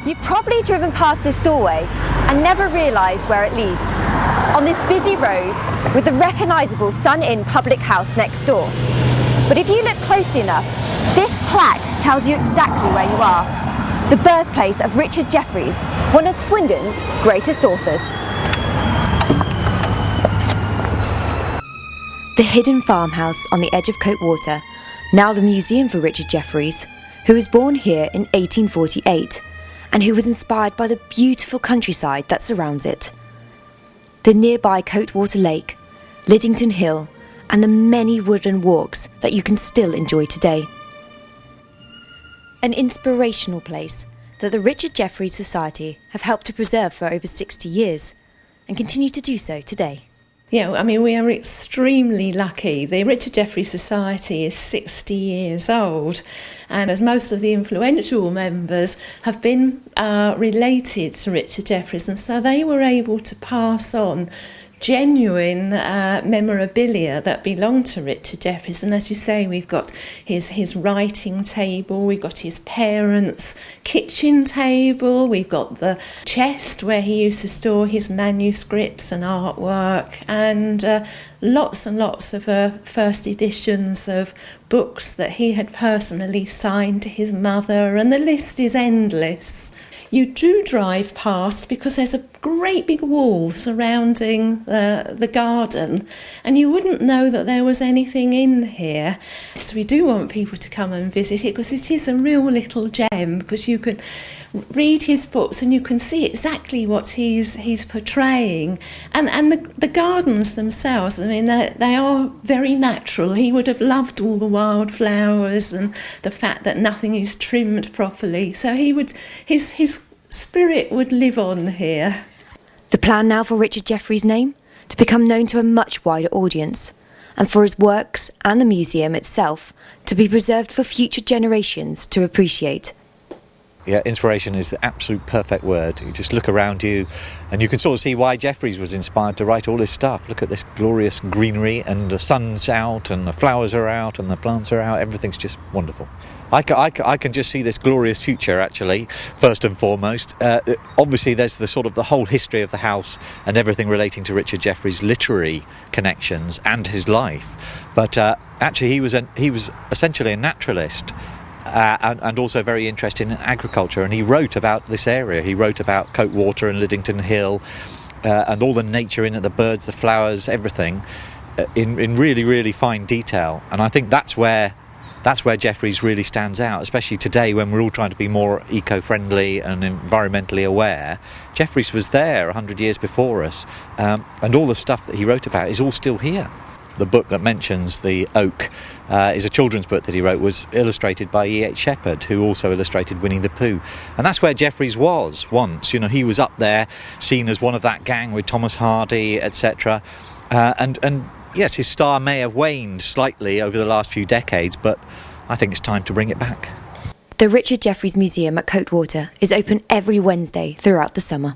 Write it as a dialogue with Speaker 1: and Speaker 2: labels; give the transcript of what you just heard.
Speaker 1: You've probably driven past this doorway and never realised where it leads. On this busy road with the recognisable Sun Inn public house next door. But if you look closely enough, this plaque tells you exactly where you are. The birthplace of Richard Jefferies, one of Swindon's greatest authors. The hidden farmhouse on the edge of Coate, now the museum for Richard Jefferies, who was born here in 1848 and who was inspired by the beautiful countryside that surrounds it. The nearby Coate Lake, Liddington Hill and the many woodland walks that you can still enjoy today. An inspirational place that the Richard Jefferies Society have helped to preserve for over 60 years and continue to do so today.
Speaker 2: Yeah, I mean, we are extremely lucky. The Richard Jefferies Society is 60 years old, and as most of the influential members have been related to Richard Jefferies, and so they were able to pass on genuine memorabilia that belonged to Richard Jefferies. And as you say, we've got his writing table, we've got his parents' kitchen table, we've got the chest where he used to store his manuscripts and artwork, and lots of first editions of books that he had personally signed to his mother, and the list is endless. You do drive past because there's a great big wall surrounding the garden, and you wouldn't know that there was anything in here. So we do want people to come and visit it because it is a real little gem, because you can read his books and you can see exactly what he's portraying. And the gardens themselves, I mean, they are very natural. He would have loved all the wildflowers and the fact that nothing is trimmed properly. So his spirit would live on here.
Speaker 1: The plan now for Richard Jefferies' name? To become known to a much wider audience, and for his works and the museum itself to be preserved for future generations to appreciate.
Speaker 3: Yeah, inspiration is the absolute perfect word. You just look around you and you can sort of see why Jefferies was inspired to write all this stuff. Look at this glorious greenery, and the sun's out and the flowers are out and the plants are out. Everything's just wonderful. I can just see this glorious future, actually, first and foremost. Obviously, there's the whole history of the house and everything relating to Richard Jefferies' literary connections and his life. But actually, he was essentially a naturalist. And also very interested in agriculture, and he wrote about this area. He wrote about Coate and Liddington Hill and all the nature in it, the birds, the flowers, everything in really, really fine detail. And I think that's where Jefferies really stands out, especially today when we're all trying to be more eco-friendly and environmentally aware. Jefferies was there 100 years before us, and all the stuff that he wrote about is all still here. The book that mentions the oak is a children's book that he wrote, was illustrated by E.H. Shepard, who also illustrated Winnie the Pooh. And that's where Jefferies was once. You know, he was up there, seen as one of that gang with Thomas Hardy, etc. And yes, his star may have waned slightly over the last few decades, but I think it's time to bring it back.
Speaker 1: The Richard Jefferies Museum at Coate is open every Wednesday throughout the summer.